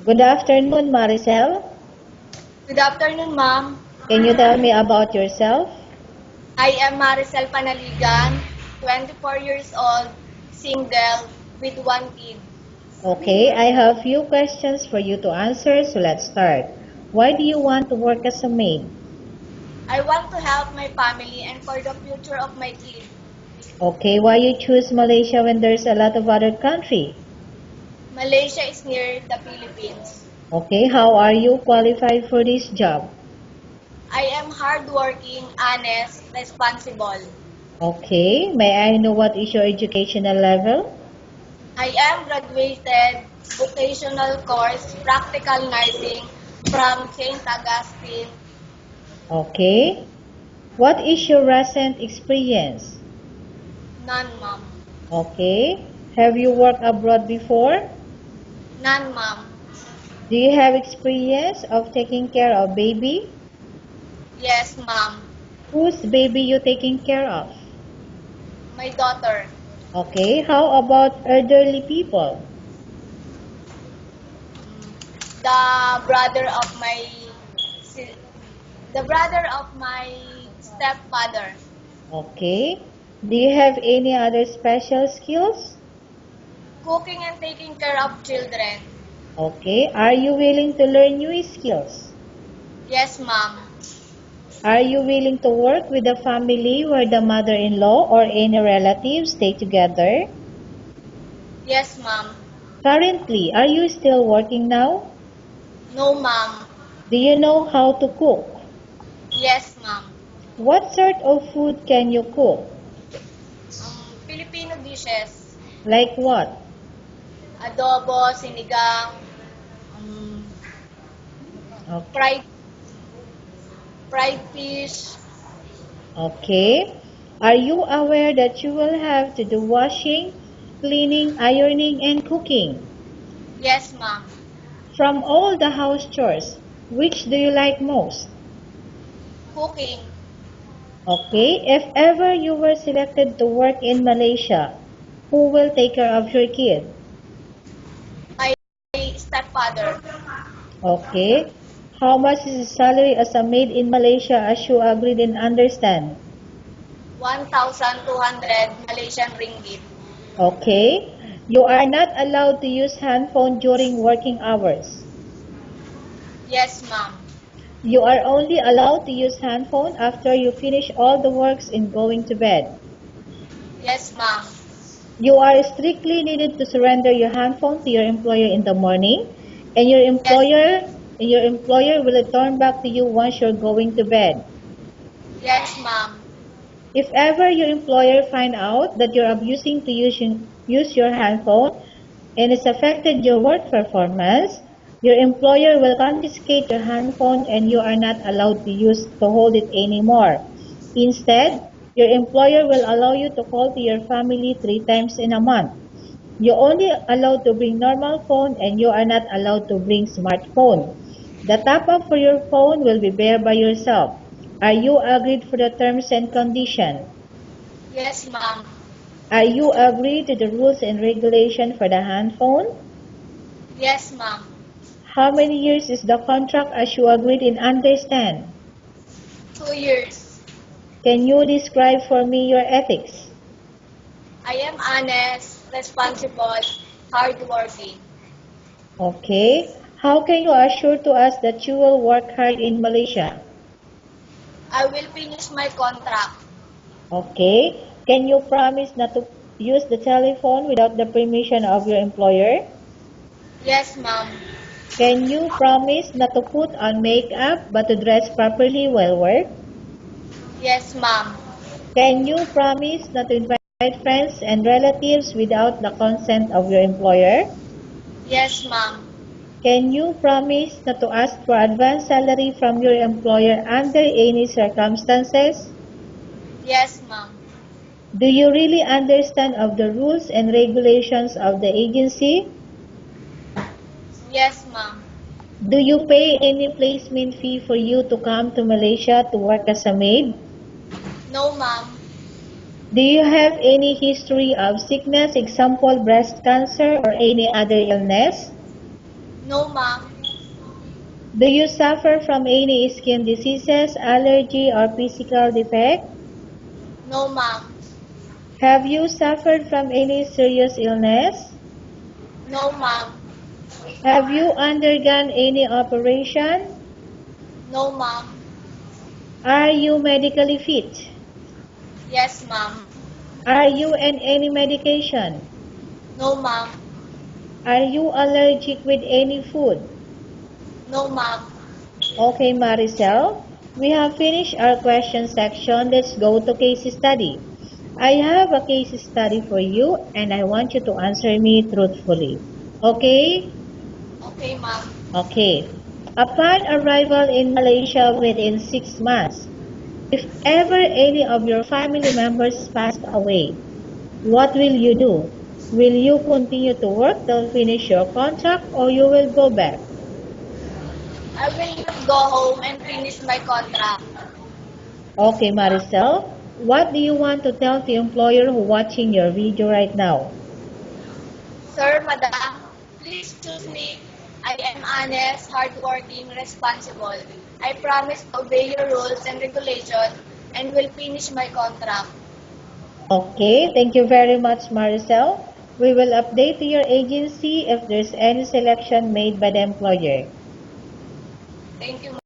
Good afternoon, Maricel. Good afternoon, ma'am. Can you tell me about yourself? I am Maricel Panaligan, 24 years old, single, with one kid. Okay, I have few questions for you to answer, so let's start. Why do you want to work as a maid? I want to help my family and for the future of my kid. Okay, why you choose Malaysia when there's a lot of other country? Malaysia is near the Philippines. Okay, how are you qualified for this job? I am hardworking, honest, responsible. Okay, may I know what is your educational level? I am graduated vocational course practical nursing from St. Augustine. Okay, what is your recent experience? None, ma'am. Okay, have you worked abroad before? None, ma'am. Do you have experience of taking care of baby? Yes, ma'am. Whose baby you taking care of? My daughter. Okay, how about elderly people? the brother of my si- the brother of my stepfather. Okay, do you have any other special skills? Cooking and taking care of children. Okay, are you willing to learn new skills? Yes, ma'am. Are you willing to work with a family where the mother-in-law or any relatives stay together? Yes, ma'am. Currently, are you still working now? No, ma'am. Do you know how to cook? Yes, ma'am. What sort of food can you cook? Filipino dishes. Like what? Adobo, sinigang, um, Okay. fried fish. Okay. Are you aware that you will have to do washing, cleaning, ironing, and cooking? Yes, ma'am. From all the house chores, which do you like most? Cooking. Okay. If ever you were selected to work in Malaysia, who will take care of your kid? My stepfather. Okay. How much is the salary as a maid in Malaysia as you agreed and understand? 1,200 Malaysian ringgit. Okay. You are not allowed to use handphone during working hours. Yes, ma'am. You are only allowed to use handphone after you finish all the works in going to bed. Yes, ma'am. You are strictly needed to surrender your handphone to your employer in the morning, and your Yes, employer will return back to you once you're going to bed. yes, ma'am. If ever your employer find out that you're abusing to use your handphone and it's affected your work performance, your employer will confiscate your handphone and you are not allowed to hold it anymore. Instead, your employer will allow you to call to your family 3 times in a month. You're only allowed to bring normal phone and you are not allowed to bring smartphone. The top up for your phone will be bear by yourself. Are you agreed for the terms and conditions? Yes, ma'am. Are you agree to the rules and regulation for the handphone? Yes, ma'am. How many years is the contract as you agreed and understand? 2 years. Can you describe for me your ethics? I am honest, responsible, hardworking. Okay. How can you assure to us that you will work hard in Malaysia? I will finish my contract. Okay. Can you promise not to use the telephone without the permission of your employer? Yes, ma'am. Can you promise not to put on makeup but to dress properly while work? Yes, ma'am. Can you promise not to invite friends and relatives without the consent of your employer? Yes, ma'am. Can you promise not to ask for advance salary from your employer under any circumstances? Yes, ma'am. Do you really understand of the rules and regulations of the agency? Yes, ma'am. Do you pay any placement fee for you to come to Malaysia to work as a maid? No, ma'am. Do you have any history of sickness, example breast cancer or any other illness? No, ma'am. Do you suffer from any skin diseases, allergy, or physical defect? No, ma'am. Have you suffered from any serious illness? No, ma'am. Have you undergone any operation? No, ma'am. Are you medically fit? Yes, ma'am. Are you on any medication? No, ma'am. Are you allergic with any food? No, ma'am. Okay, Maricel, we have finished our question section. Let's go to case study. I have a case study for you and I want you to answer me truthfully. Okay? Okay, ma'am. Okay. Upon arrival in Malaysia within 6 months, if ever any of your family members passed away, what will you do? Will you continue to work till finish your contract or you will go back? I will go home and finish my contract. Okay, Maricel, what do you want to tell the employer who watching your video right now? Sir, madam, please choose me. I am honest, hardworking, responsible. I promise to obey your rules and regulations and will finish my contract. Okay, thank you very much, Maricel. We will update to your agency if there's any selection made by the employer. Thank you.